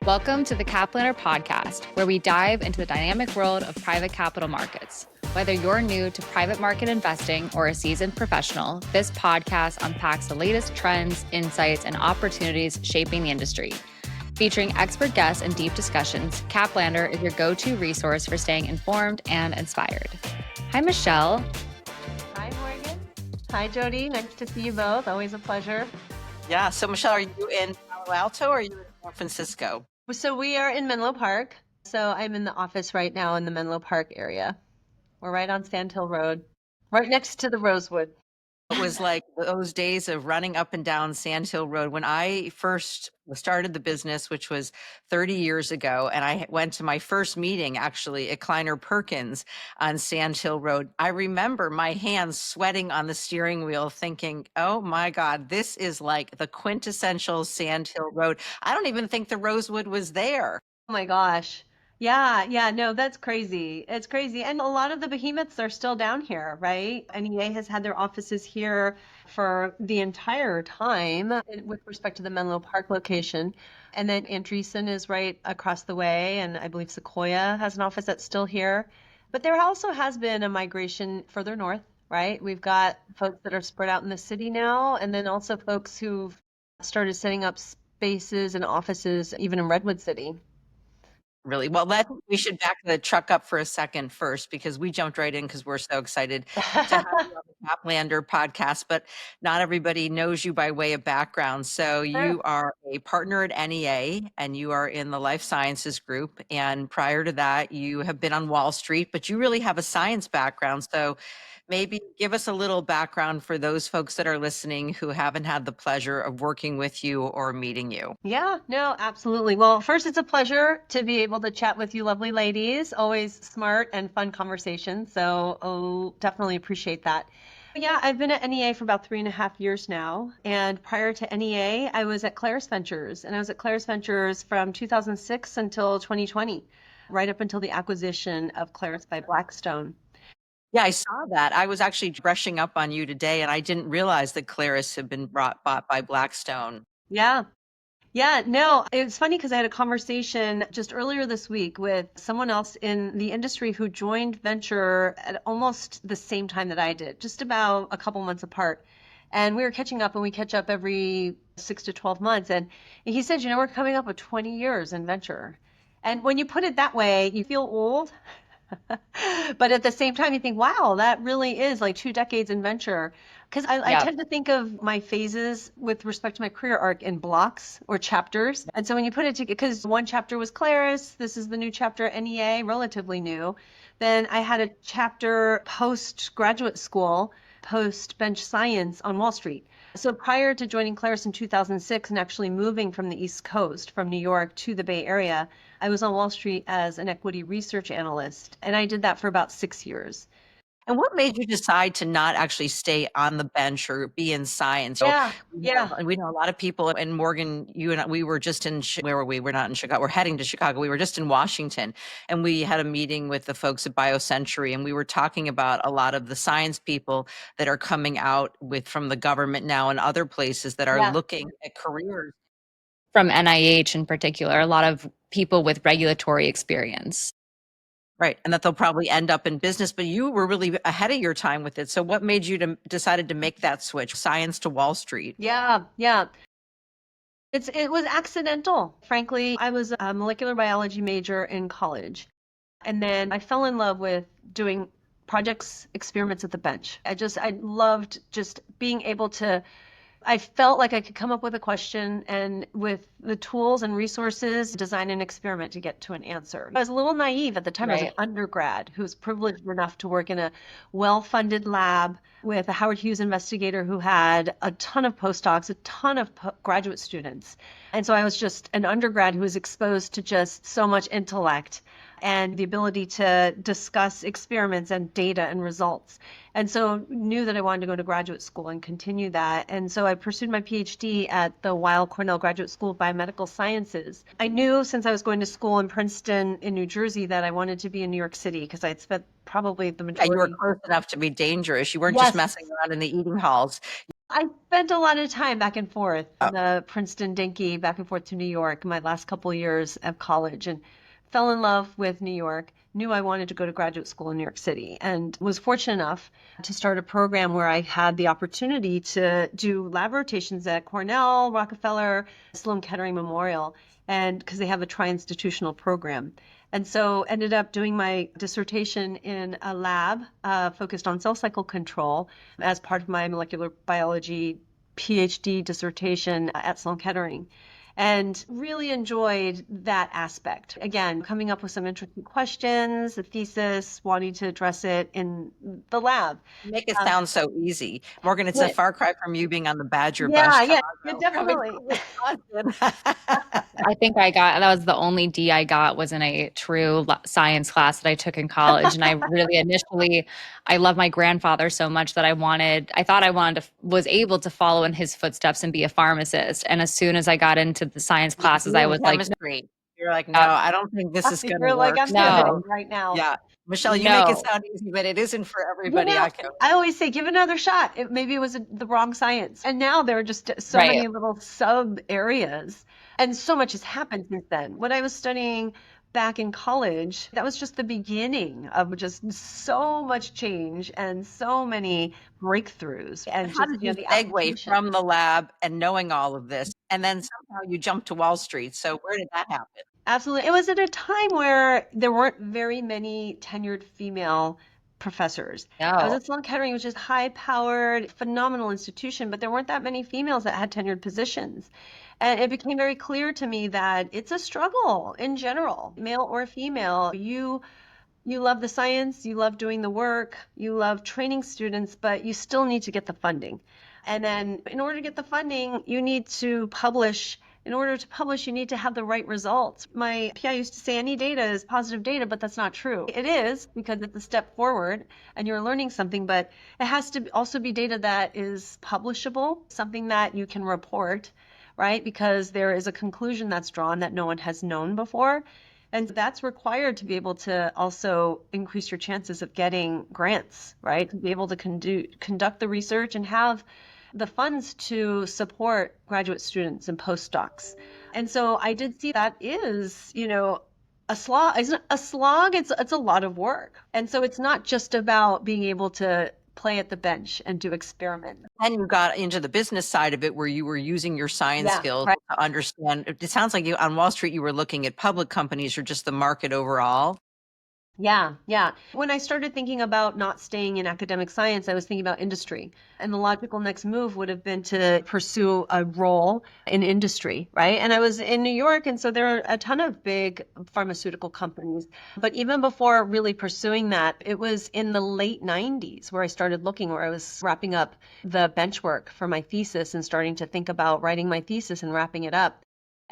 Welcome to the CapLander Podcast, where we dive into the dynamic world of private capital markets. Whether you're new to private market investing or a seasoned professional, this podcast unpacks the latest trends, insights, and opportunities shaping the industry. Featuring expert guests and deep discussions, CapLander is your go-to resource for staying informed and inspired. Hi, Michele. Hi, Morgan. Hi, Jody. Nice to see you both. Always a pleasure. Yeah. So, Michele, are you in Palo Alto or are you in San Francisco? So we are in Menlo Park. So I'm in the office right now in the Menlo Park area. We're right on Sand Hill Road, right next to the Rosewood. It was like those days of running up and down Sand Hill Road when I first started the business, which was 30 years ago. And I went to my first meeting actually at Kleiner Perkins on Sand Hill Road. I remember my hands sweating on the steering wheel thinking, oh my God, this is like the quintessential Sand Hill Road. I don't even think the Rosewood was there. Oh my gosh. Yeah, no, that's crazy. It's crazy. And a lot of the behemoths are still down here, right? NEA has had their offices here for the entire time with respect to the Menlo Park location. And then Andreessen is right across the way, and I believe Sequoia has an office that's still here. But there also has been a migration further north, right? We've got folks that are spread out in the city now, and then also folks who've started setting up spaces and offices even in Redwood City. Really? Well, we should back the truck up for a second first, because we jumped right in because we're so excited to have you on the CapLander podcast, but not everybody knows you by way of background. So you are a partner at NEA and you are in the life sciences group. And prior to that, you have been on Wall Street, but you really have a science background. So maybe give us a little background for those folks that are listening who haven't had the pleasure of working with you or meeting you. Yeah, no, absolutely. Well, first, it's a pleasure to be able to chat with you lovely ladies. Always smart and fun conversations. So definitely appreciate that. Yeah, I've been at NEA for about 3.5 years now. And prior to NEA, I was at Claris Ventures. And I was at Claris Ventures from 2006 until 2020, right up until the acquisition of Claris by Blackstone. Yeah, I saw that. I was actually brushing up on you today, and I didn't realize that Claris had been bought by Blackstone. Yeah. Yeah, no, it's funny because I had a conversation just earlier this week with someone else in the industry who joined venture at almost the same time that I did, just about a couple months apart. And we were catching up, and we catch up every 6 to 12 months. And he said, we're coming up with 20 years in venture. And when you put it that way, you feel old. But at the same time, you think, wow, that really is like 2 decades in venture. Because I tend to think of my phases with respect to my career arc in blocks or chapters. And so when you put it together, because one chapter was Claris, this is the new chapter at NEA, relatively new. Then I had a chapter post-graduate school, post-bench science on Wall Street. So prior to joining Claris in 2006 and actually moving from the East Coast, from New York to the Bay Area, I was on Wall Street as an equity research analyst. And I did that for about 6 years. And what made you decide to not actually stay on the bench or be in science? Yeah. We know a lot of people. And Morgan, you and I, we were just in, where were we? We're not in Chicago. We're heading to Chicago. We were just in Washington, and we had a meeting with the folks at BioCentury, and we were talking about a lot of the science people that are coming out from the government now and other places that are looking at careers. From NIH in particular, a lot of people with regulatory experience. Right. And that they'll probably end up in business, but you were really ahead of your time with it. So what made you decided to make that switch, science to Wall Street? Yeah. It was accidental. Frankly, I was a molecular biology major in college. And then I fell in love with doing projects, experiments at the bench. I loved just being able to, I felt like I could come up with a question and with the tools and resources, design an experiment to get to an answer. I was a little naive at the time. Right. I was an undergrad who was privileged enough to work in a well-funded lab with a Howard Hughes investigator who had a ton of postdocs, a ton of graduate students. And so I was just an undergrad who was exposed to just so much intellect and the ability to discuss experiments and data and results. And so knew that I wanted to go to graduate school and continue that. And so I pursued my PhD at the Weill Cornell Graduate School of Biomedical Sciences. I knew since I was going to school in Princeton in New Jersey that I wanted to be in New York City because I had spent probably the majority. You were close enough to be dangerous. You weren't just messing around in the eating halls. I spent a lot of time back and forth on the Princeton Dinky, back and forth to New York my last couple of years of college, and fell in love with New York. Knew I wanted to go to graduate school in New York City, and was fortunate enough to start a program where I had the opportunity to do lab rotations at Cornell, Rockefeller, Sloan Kettering Memorial, and because they have a tri-institutional program. And so ended up doing my dissertation in a lab focused on cell cycle control as part of my molecular biology PhD dissertation at Sloan Kettering. And really enjoyed that aspect. Again, coming up with some interesting questions, a thesis, wanting to address it in the lab. You make it sound so easy. Morgan, it's a Good. far cry from you being on the Badger bus, Yeah, Chicago, definitely. coming from Wisconsin. I think that was the only D I got was in a true science class that I took in college. And I really initially, I love my grandfather so much that was able to follow in his footsteps and be a pharmacist. And as soon as I got into the science classes, I was like, Chemistry. You're like, no, I don't think this is going to You're like, work. I'm No. pivoting right now. Yeah. Michelle, you make it No. sound easy, but it isn't for everybody. I always say, give it another shot. Maybe it was the wrong science. And now there are just so Right. many little sub areas. And so much has happened since then. What I was studying back in college, that was just the beginning of just so much change and so many breakthroughs. And How just, did you the segue application. from the lab and knowing all of this? And then somehow you jumped to Wall Street. So where did that happen? Absolutely. It was at a time where there weren't very many tenured female professors. I was No. at Sloan Kettering, which is high-powered, phenomenal institution, but there weren't that many females that had tenured positions. And it became very clear to me that it's a struggle in general, male or female. You love the science, you love doing the work, you love training students, but you still need to get the funding. And then in order to get the funding, you need to publish. In order to publish, you need to have the right results. My PI used to say any data is positive data, but that's not true. It is because it's a step forward and you're learning something, but it has to also be data that is publishable, something that you can report, right? Because there is a conclusion that's drawn that no one has known before. And that's required to be able to also increase your chances of getting grants, right? To be able to conduct the research and have the funds to support graduate students and postdocs. And so I did see that is, a slog. It's a slog. It's a lot of work. And so it's not just about being able to play at the bench and do experiments. And you got into the business side of it where you were using your science skills right. to understand. It sounds like on Wall Street, you were looking at public companies or just the market overall. Yeah. When I started thinking about not staying in academic science, I was thinking about industry. And the logical next move would have been to pursue a role in industry, right? And I was in New York, and so there are a ton of big pharmaceutical companies. But even before really pursuing that, it was in the late 90s where I started looking, where I was wrapping up the bench work for my thesis and starting to think about writing my thesis and wrapping it up.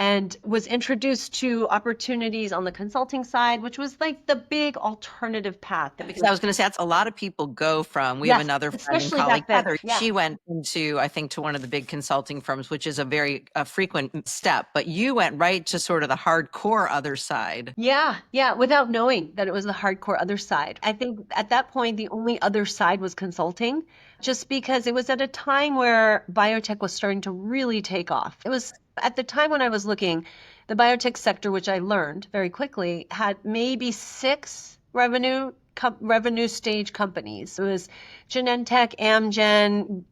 And was introduced to opportunities on the consulting side, which was like the big alternative path. Because I was going to say, that's a lot of people go from. We have another friend and especially colleague, back then. Heather. She went into, I think, to one of the big consulting firms, which is a very frequent step. But you went right to sort of the hardcore other side. Yeah, without knowing that it was the hardcore other side. I think at that point, the only other side was consulting, just because it was at a time where biotech was starting to really take off. It was at the time when I was looking, the biotech sector, which I learned very quickly, had maybe 6 revenue stage companies. It was Genentech, Amgen,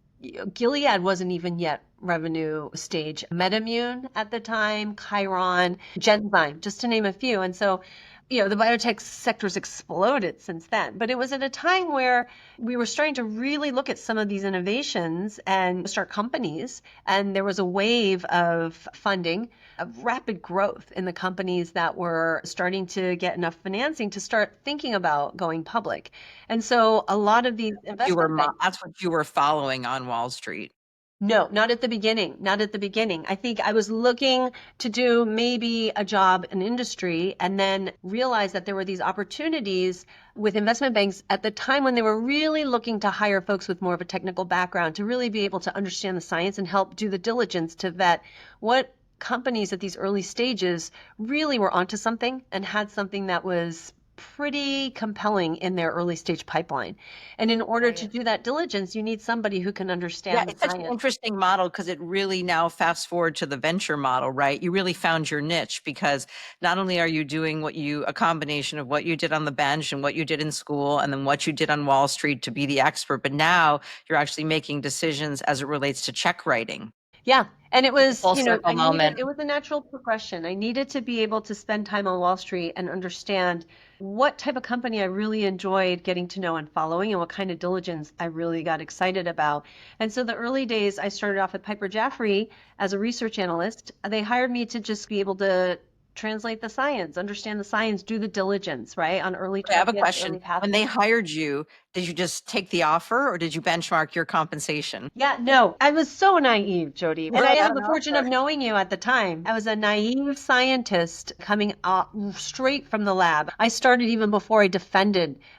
Gilead wasn't even yet revenue stage, MedImmune at the time, Chiron, Genzyme, just to name a few. And so, the biotech sector's exploded since then. But it was at a time where we were starting to really look at some of these innovations and start companies. And there was a wave of funding, of rapid growth in the companies that were starting to get enough financing to start thinking about going public. And so a lot of these investment banks, that's what you were following on Wall Street. No, not at the beginning. I think I was looking to do maybe a job in industry and then realized that there were these opportunities with investment banks at the time when they were really looking to hire folks with more of a technical background to really be able to understand the science and help do the diligence to vet what companies at these early stages really were onto something and had something that was pretty compelling in their early stage pipeline. And in order to do that diligence, you need somebody who can Yeah, understand the it's such an science. interesting model because it really now fast forward to the venture model, right? You really found your niche because not only are you doing a combination of what you did on the bench and what you did in school and then what you did on Wall Street to be the expert, but now you're actually making decisions as it relates to check writing. Yeah. And it was, Full circle moment. it was a natural progression. I needed to be able to spend time on Wall Street and understand what type of company I really enjoyed getting to know and following and what kind of diligence I really got excited about. And so the early days, I started off at Piper Jaffray as a research analyst. They hired me to just be able to translate the science, understand the science, do the diligence, right, on early I have a targets, question. early When they pathways. hired you, did you just take the offer or did you benchmark your compensation? Yeah, no, I was so naive, Jody. And I Right had on the fortune of offer. knowing you at the time. I was a naive scientist coming up straight from the lab. I started even before I had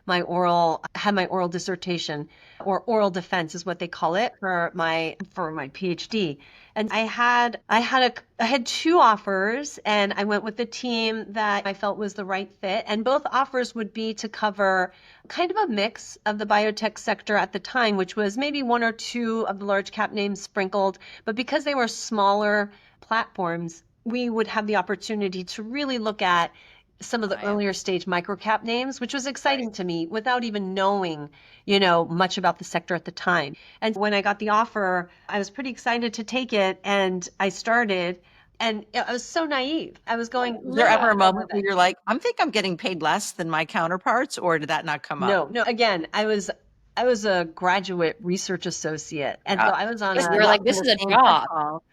my oral dissertation, or oral defense is what they call it for my PhD. And I had two offers, and I went with the team that I felt was the right fit. And both offers would be to cover kind of a mix of the biotech sector at the time, which was maybe one or two of the large cap names sprinkled. But because they were smaller platforms, we would have the opportunity to really look at some of the earlier stage microcap names, which was exciting to me without even knowing, much about the sector at the time. And when I got the offer, I was pretty excited to take it, and I started. And I was so naive. I was going, Was there ever a literally moment where you're like, I'm getting paid less than my counterparts, or did that not come up? no. Again, I was a graduate research associate, and so I was on You Just were a like, not this in is the a same job. call.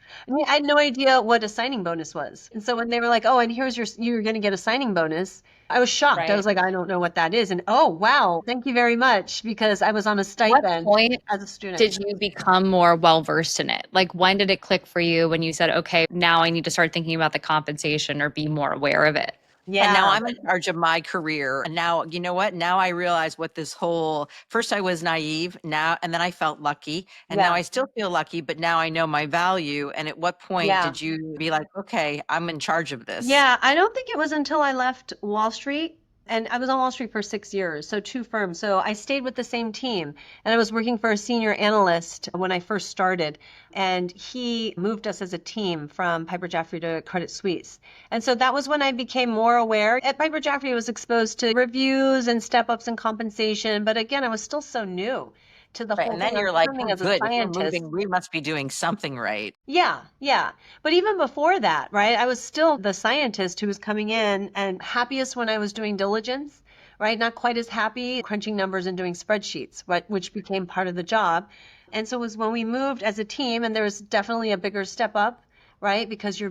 I had no idea what a signing bonus was. And so when they were like, "Oh, and you're going to get a signing bonus," I was shocked. I Right. was like, "I don't know what that is." And oh, wow, thank you very much, because I was on a What stipend point as a student. did you become more well versed in it? Like, when did it click for you when you said, okay, now I need to start thinking about the compensation or be more aware of it? And now Yeah. I'm in charge of my career. And now, you know what? Now I realize what first I was naive and then I felt lucky. And now Yeah. I still feel lucky, but now I know my value. And at what point Yeah. did you be like, okay, I'm in charge of this? Yeah, I don't think it was until I left Wall Street, and I was on Wall Street for 6 years, so two firms. So I stayed with the same team, and I was working for a senior analyst when I first started, and he moved us as a team from Piper Jaffray to Credit Suisse. And so that was when I became more aware. At Piper Jaffray, I was exposed to reviews and step ups in compensation, but again, I was still so new to the Right. whole And thing. then I you're was like, coming we're as a good. If we're scientist. moving, we must be doing something right. Yeah, yeah. But even before that, right, I was still the scientist who was coming in and happiest when I was doing diligence, right? Not quite as happy crunching numbers and doing spreadsheets, which became part of the job. And so it was when we moved as a team, and there was definitely a bigger step up, right? Because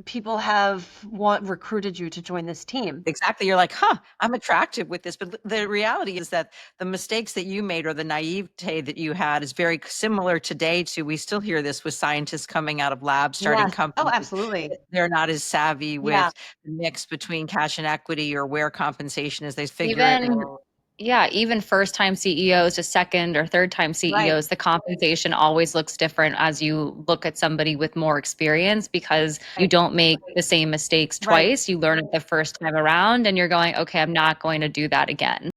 people have recruited you to join this team. Exactly. You're like, I'm attractive with this. But the reality is that the mistakes that you made or the naivete that you had is very similar today to, we still hear this with scientists coming out of labs, starting Yes. Oh, companies. absolutely. They're not as savvy Yeah. with the mix between cash and equity or where compensation is. They figure it. Even, yeah, even first time CEOs to second or third time Right. CEOs, the compensation always looks different as you look at somebody with more experience because you don't make the same mistakes Right. twice. You learn it the first time around and you're going, okay, I'm not going to do that again.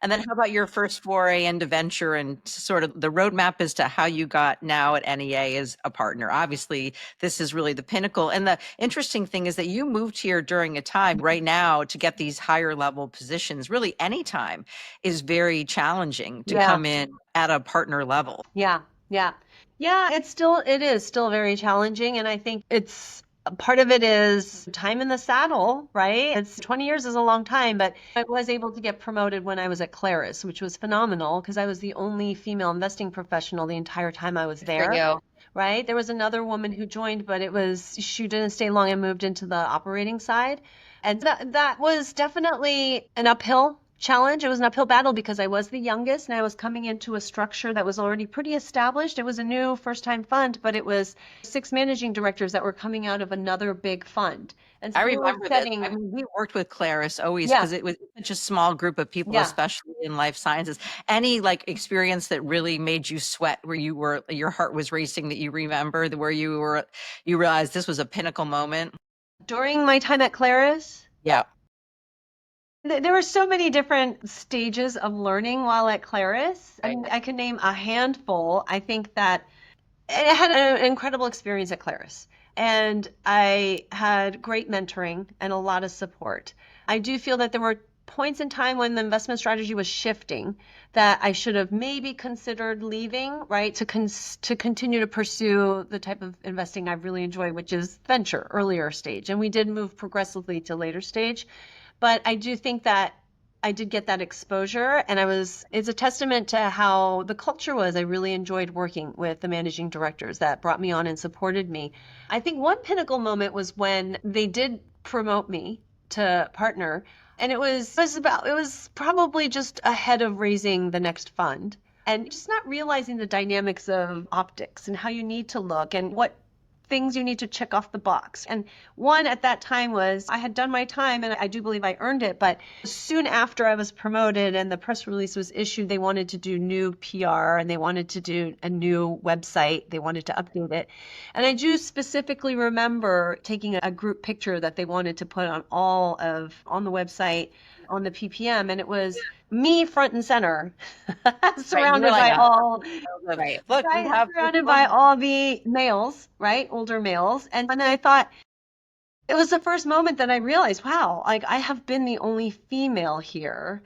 And then how about your first foray into venture and sort of the roadmap as to how you got now at NEA as a partner? Obviously, this is really the pinnacle. And the interesting thing is that you moved here during a time right now to get these higher level positions, really anytime is very challenging to Yeah. come in at a partner level. Yeah, yeah. Yeah, it is still very challenging. And I think part of it is time in the saddle, right? 20 years is a long time, but I was able to get promoted when I was at Claris, which was phenomenal because I was the only female investing professional the entire time I was For there. you. Right? There was another woman who joined, but she didn't stay long and moved into the operating side. And that was definitely an uphill challenge. It was an uphill battle because I was the youngest and I was coming into a structure that was already pretty established. It was a new first time fund, but it was 6 managing directors that were coming out of another big fund. And so I we were remember this. I mean, we worked with Claris always yeah, because it was such a small group of people, yeah. especially in life sciences. Any like experience that really made you sweat, where your heart was racing, that you remember, where you realized this was a pinnacle moment? During my time at Claris, Yeah. There were so many different stages of learning while at Claris. Right. I can name a handful. I think that I had an incredible experience at Claris, and I had great mentoring and a lot of support. I do feel that there were points in time when the investment strategy was shifting that I should have maybe considered leaving, right, to continue to pursue the type of investing I really enjoy, which is venture, earlier stage. And we did move progressively to later stage. But I do think that I did get that exposure, and it's a testament to how the culture was. I really enjoyed working with the managing directors that brought me on and supported me. I think one pinnacle moment was when they did promote me to partner, and it was probably just ahead of raising the next fund. And just not realizing the dynamics of optics and how you need to look and what things you need to check off the box. And one at that time was I had done my time, and I do believe I earned it. But soon after I was promoted and the press release was issued, they wanted to do new PR and they wanted to do a new website. They wanted to update it. And I do specifically remember taking a group picture that they wanted to put on the website, on the PPM, and it was me front and center, surrounded by all Right. Look, we right, have surrounded by all the males, right? Older males. And then I thought it was the first moment that I realized, wow, like I have been the only female here.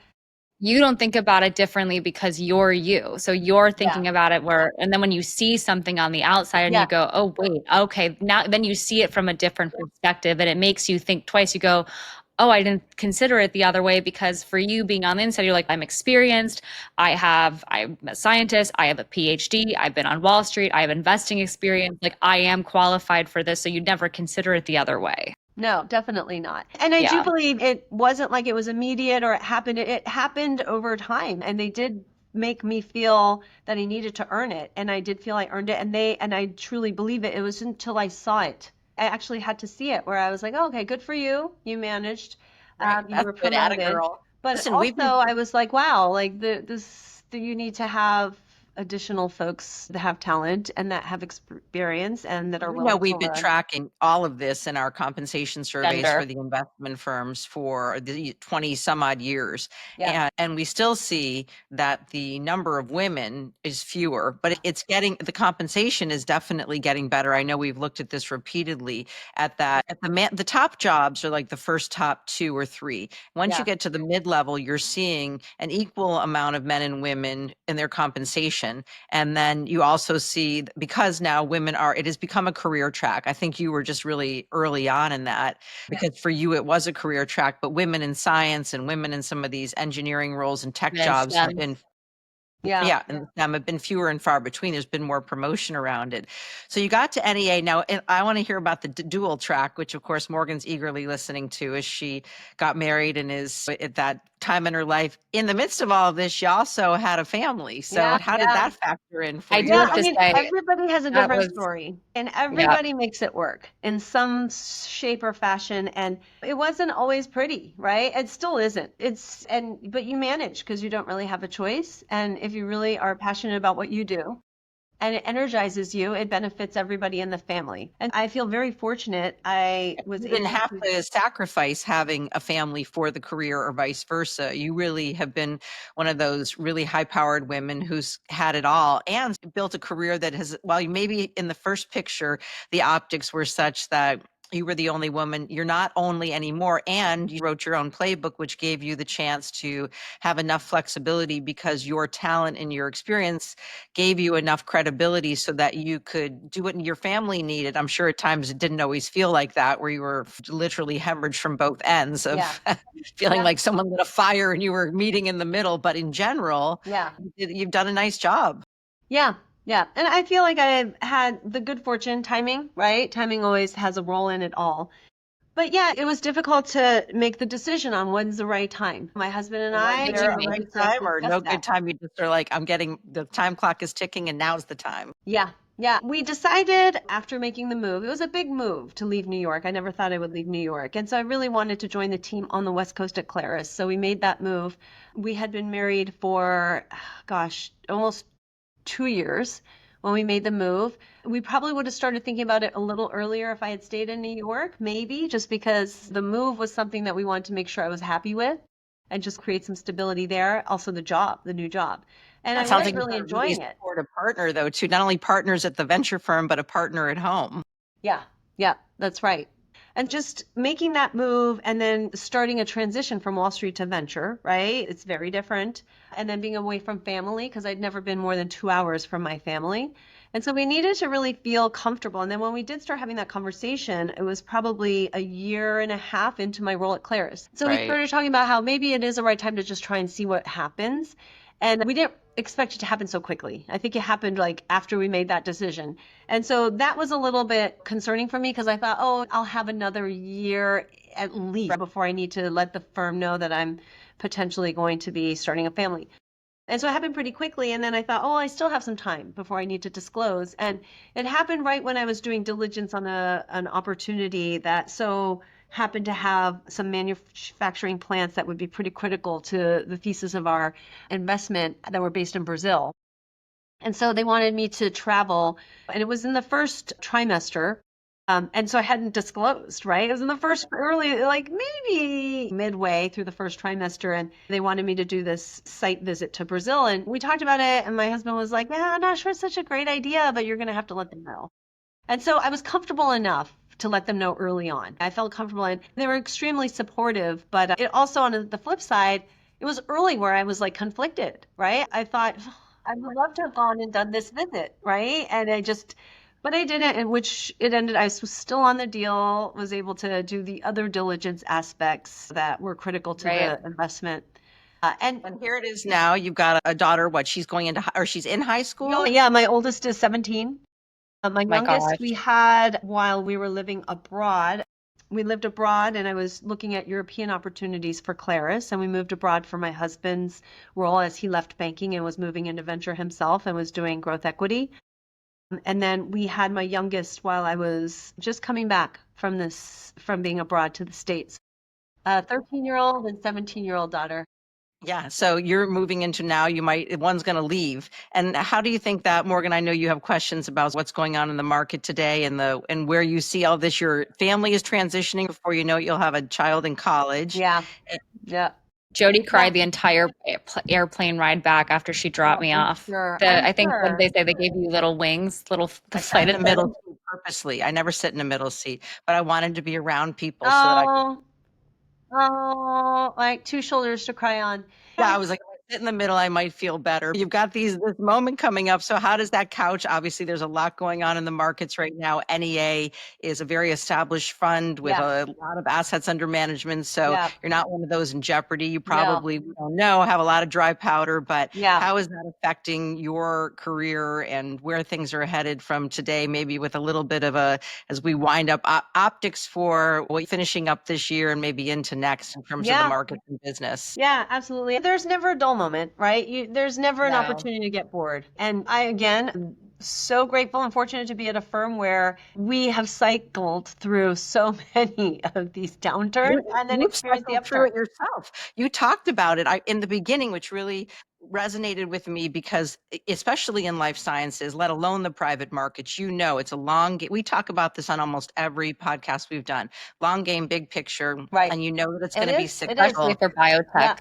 You don't think about it differently because you're you. So you're thinking about it and then when you see something on the outside and you go, oh, wait, okay, now then you see it from a different perspective and it makes you think twice. You go, oh, I didn't consider it the other way, because for you being on the inside, you're like, I'm experienced. I'm a scientist. I have a PhD. I've been on Wall Street. I have investing experience. Like I am qualified for this. So you'd never consider it the other way. No, definitely not. And I do believe it wasn't like it was immediate or it happened. It happened over time, and they did make me feel that I needed to earn it. And I did feel I earned it. And I truly believe it. It was until I saw it. I actually had to see it where I was like, oh, okay, good for you. You managed. You were good at it, promoted. girl. But Listen, also I was like, wow, like you need to have additional folks that have talent and that have experience and that are willing to we've been learn. tracking all of this in our compensation surveys for the investment firms for the 20 some odd years. Yeah. And we still see that the number of women is fewer, but the compensation is definitely getting better. I know we've looked at this repeatedly the top jobs are like the first top 2 or 3. Once you get to the mid-level, you're seeing an equal amount of men and women in their compensation. And then you also see, because now it has become a career track. I think you were just really early on in that, because for you it was a career track, but women in science and women in some of these engineering roles and tech jobs have been and them have been fewer and far between. There's been more promotion around it. So you got to NEA now, and I want to hear about the dual track, which of course Morgan's eagerly listening to as she got married and is at that time in her life. In the midst of all of this, she also had a family. So how did that factor in for you? Everybody has a different story, and everybody makes it work in some shape or fashion. And it wasn't always pretty, right? It still isn't. But you manage because you don't really have a choice. And if you really are passionate about what you do and it energizes you, it benefits everybody in the family. And I feel very fortunate. You didn't have to sacrifice having a family for the career or vice versa. You really have been one of those really high-powered women who's had it all and built a career that has, while maybe in the first picture, the optics were such that you were the only woman. You're not only anymore, and you wrote your own playbook, which gave you the chance to have enough flexibility because your talent and your experience gave you enough credibility so that you could do what your family needed. I'm sure at times it didn't always feel like that, where you were literally hemorrhaged from both ends of feeling like someone lit a fire and you were meeting in the middle. But in general, you've done a nice job. Yeah. Yeah. And I feel like I had the good fortune timing, right? Timing always has a role in it all. But it was difficult to make the decision on when's the right time. My husband and I, is there a right time or no good time? You just are like, the time clock is ticking and now's the time. Yeah. Yeah. We decided after making the move, it was a big move to leave New York. I never thought I would leave New York. And so I really wanted to join the team on the West Coast at Claris. So we made that move. We had been married for, almost 2 years when we made the move. We probably would have started thinking about it a little earlier if I had stayed in New York, maybe, just because the move was something that we wanted to make sure I was happy with. and just create some stability there. Also the new job. And That I sounds was like you've really got a really enjoying it. supportive partner, though, too. Not only partners at the venture firm, but a partner at home. Yeah, yeah, that's right. And just making that move and then starting a transition from Wall Street to venture, right? It's very different. And then being away from family, because I'd never been more than 2 hours from my family. And so we needed to really feel comfortable. And then when we did start having that conversation, it was probably a year and a half into my role at Claris. So we Right. started talking about how maybe it is the right time to just try and see what happens. And we didn't expect it to happen so quickly. I think it happened like after we made that decision. And so that was a little bit concerning for me because I thought, oh, I'll have another year at least before I need to let the firm know that I'm potentially going to be starting a family. And so it happened pretty quickly. And then I thought, oh, I still have some time before I need to disclose. And it happened right when I was doing diligence on an opportunity that so happened to have some manufacturing plants that would be pretty critical to the thesis of our investment that were based in Brazil. And so they wanted me to travel, and it was in the first trimester. And so I hadn't disclosed, right? It was in the first early, like maybe midway through the first trimester, and they wanted me to do this site visit to Brazil. And we talked about it, and my husband was like, "Yeah, I'm not sure it's such a great idea, but you're going to have to let them know." And so I was comfortable enough to let them know early on. I felt comfortable, and they were extremely supportive. But it also, on the flip side, it was early where I was like conflicted, right? I thought, I would love to have gone and done this visit, right? And but I didn't, in which it ended, I was still on the deal, was able to do the other diligence aspects that were critical to Right. the investment. And here it is now. You've got a daughter, what, she's going into, or she's in high school? Yeah, my oldest is 17. My My youngest gosh. we had while we were living abroad. We lived abroad and I was looking at European opportunities for Claris, and we moved abroad for my husband's role as he left banking and was moving into venture himself and was doing growth equity. And then we had my youngest while I was just coming back from being abroad to the States. A 13-year-old and 17-year-old daughter. Yeah. So you're moving into now, one's going to leave. And how do you think that, Morgan, I know you have questions about what's going on in the market today and where you see all this. Your family is transitioning. Before you know it, you'll have a child in college. Yeah. Yeah. Jody cried the entire airplane ride back after she dropped me I'm off. sure. I think what they say, they gave you little wings, the I flight sat in the middle attendant. seat purposely. I never sit in the middle seat, but I wanted to be around people so that I could. Oh, like two shoulders to cry on. Yeah, I was like, if I sit in the middle, I might feel better. You've got this moment coming up. So how does that couch? Obviously, there's a lot going on in the markets right now. NEA is a very established fund with Yeah. a lot of assets under management. So Yeah. you're not one of those in jeopardy. You No. probably, we don't know, have a lot of dry powder, but Yeah. how is that affecting your career and where things are headed from today, maybe with a little bit of as we wind up optics for finishing up this year and maybe into next in terms of the Yeah. market and business? Yeah, absolutely. There's never a dull moment, right? There's never an No. opportunity to get bored. And I, again, am so grateful and fortunate to be at a firm where we have cycled through so many of these downturns and then You've experienced the cycled through upturn. it yourself. You talked about it in the beginning, which really resonated with me because especially in life sciences, let alone the private markets, it's a long game. We talk about this on almost every podcast we've done. Long game, big picture, Right. and that it's It going to be is. It is. successful. Especially for biotech. Yeah.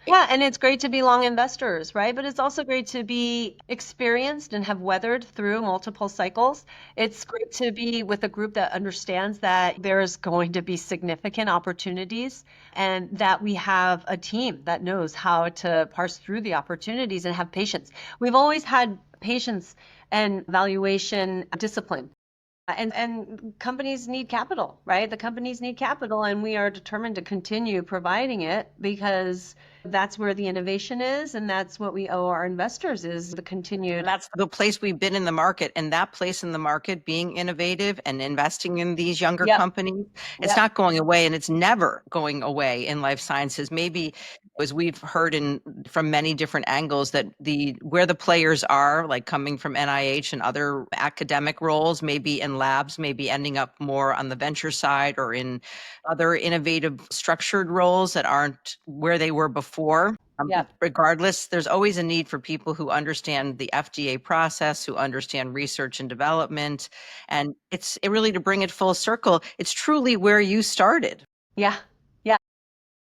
Yeah, and it's great to be long investors, right? But it's also great to be experienced and have weathered through multiple cycles. It's great to be with a group that understands that there's going to be significant opportunities and that we have a team that knows how to parse through the opportunities and have patience. We've always had patience and valuation discipline. And companies need capital, right? The companies need capital, and we are determined to continue providing it because that's where the innovation is, and that's what we owe our investors is the continued. And that's the place we've been in the market, and that place in the market, being innovative and investing in these younger Yep. companies, it's Yep. not going away, and it's never going away in life sciences. Maybe as we've heard from many different angles that where the players are, like coming from NIH and other academic roles, maybe in labs, maybe ending up more on the venture side or in other innovative structured roles that aren't where they were before. Yeah. Regardless, there's always a need for people who understand the FDA process, who understand research and development. And it's really, to bring it full circle, it's truly where you started. Yeah.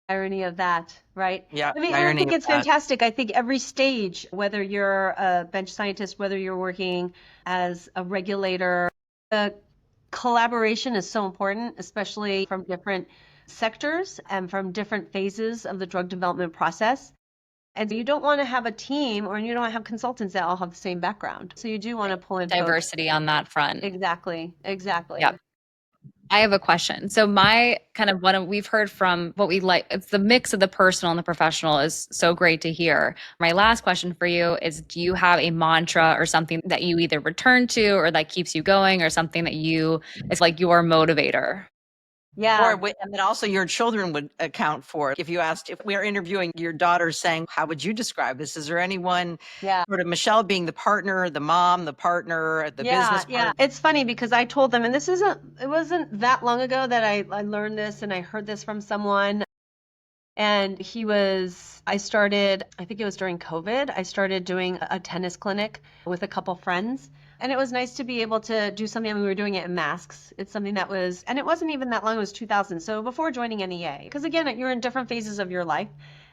Irony of that, right? Yeah, I mean, the and I irony think of it's that. fantastic. I think every stage, whether you're a bench scientist, whether you're working as a regulator, the collaboration is so important, especially from different sectors and from different phases of the drug development process. And you don't want to have a team or you don't have consultants that all have the same background. So you do want to pull in folks. Diversity on that front. Exactly. Yep. I have a question. So my kind of we've heard from what we like, it's the mix of the personal and the professional is so great to hear. My last question for you is, do you have a mantra or something that you either return to or that keeps you going or something that it's like your motivator? Yeah. And then also your children would account for it. If you asked, if we are interviewing your daughter saying, how would you describe this? Is there anyone, Yeah. sort of Michele being the partner, the mom, the partner, the business Yeah. partner? It's funny because I told them, and it wasn't that long ago that I learned this and I heard this from someone. And I started, I think it was during COVID, I started doing a tennis clinic with a couple friends. And it was nice to be able to do something. I mean, we were doing it in masks. It's something and it wasn't even that long, it was 2000. So before joining NEA, because again, you're in different phases of your life.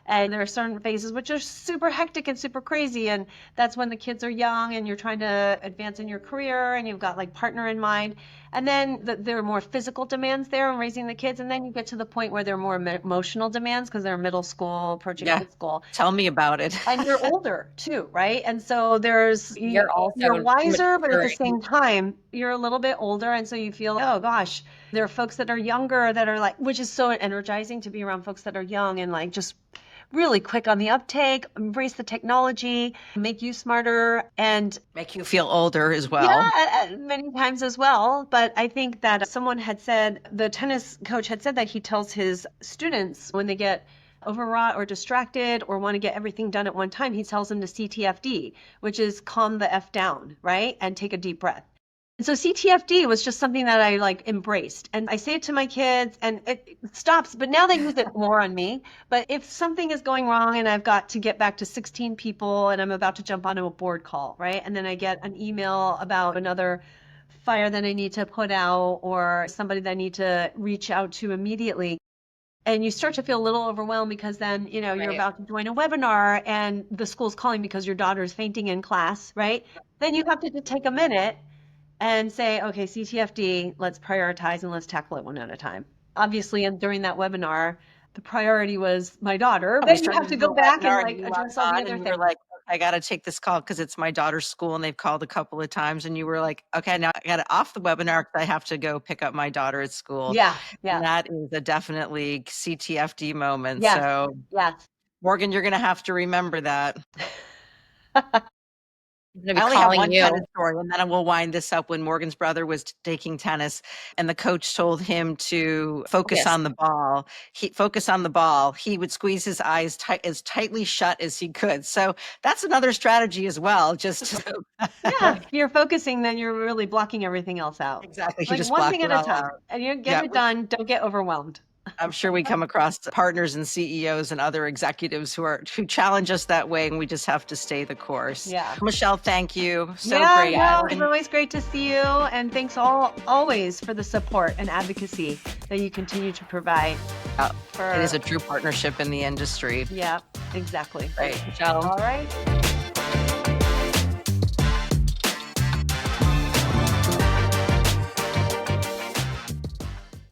And there are certain phases which are super hectic and super crazy. And that's when the kids are young and you're trying to advance in your career and you've got like partner in mind. And then there are more physical demands there in raising the kids. And then you get to the point where there are more emotional demands because they're middle school, approaching high school. Tell me about it. And you're older too, right? And so you're wiser, but at the same time, you're a little bit older. And so you feel, oh gosh, there are folks that are younger that are like, which is so energizing to be around folks that are young and like just really quick on the uptake, embrace the technology, make you smarter, and make you feel older as well. Yeah, many times as well. But I think that the tennis coach had said that he tells his students when they get overwrought or distracted or want to get everything done at one time, he tells them to CTFD, which is calm the F down, right? And take a deep breath. And so CTFD was just something that I like embraced. And I say it to my kids and it stops, but now they use it more on me. But if something is going wrong and I've got to get back to 16 people and I'm about to jump onto a board call, right? And then I get an email about another fire that I need to put out or somebody that I need to reach out to immediately. And you start to feel a little overwhelmed because then, you're about to join a webinar and the school's calling because your daughter's fainting in class, right? Then you have to just take a minute and say, okay, CTFD, let's prioritize and let's tackle it one at a time. Obviously, and during that webinar, the priority was my daughter. Then you have to go back and like address all the other things. You're like, I got to take this call because it's my daughter's school and they've called a couple of times. And you were like, okay, now I got it off the webinar because I have to go pick up my daughter at school. Yeah. And that is a definitely CTFD moment. Yes. So, yes. Morgan, you're going to have to remember that. I only have one tennis story, and then we'll wind this up. When Morgan's brother was taking tennis, and the coach told him to focus on the ball. He would squeeze his eyes as tightly shut as he could. So that's another strategy as well. Yeah, if you're focusing, then you're really blocking everything else out. Exactly. Like one thing at a time, and you get it done. Don't get overwhelmed. I'm sure we come across partners and CEOs and other executives who challenge us that way, and we just have to stay the course. Yeah. Michele, thank you. So great. No, it's always great to see you. And thanks always for the support and advocacy that you continue to provide. It is a true partnership in the industry. Yeah, exactly. Great. Michele. All right.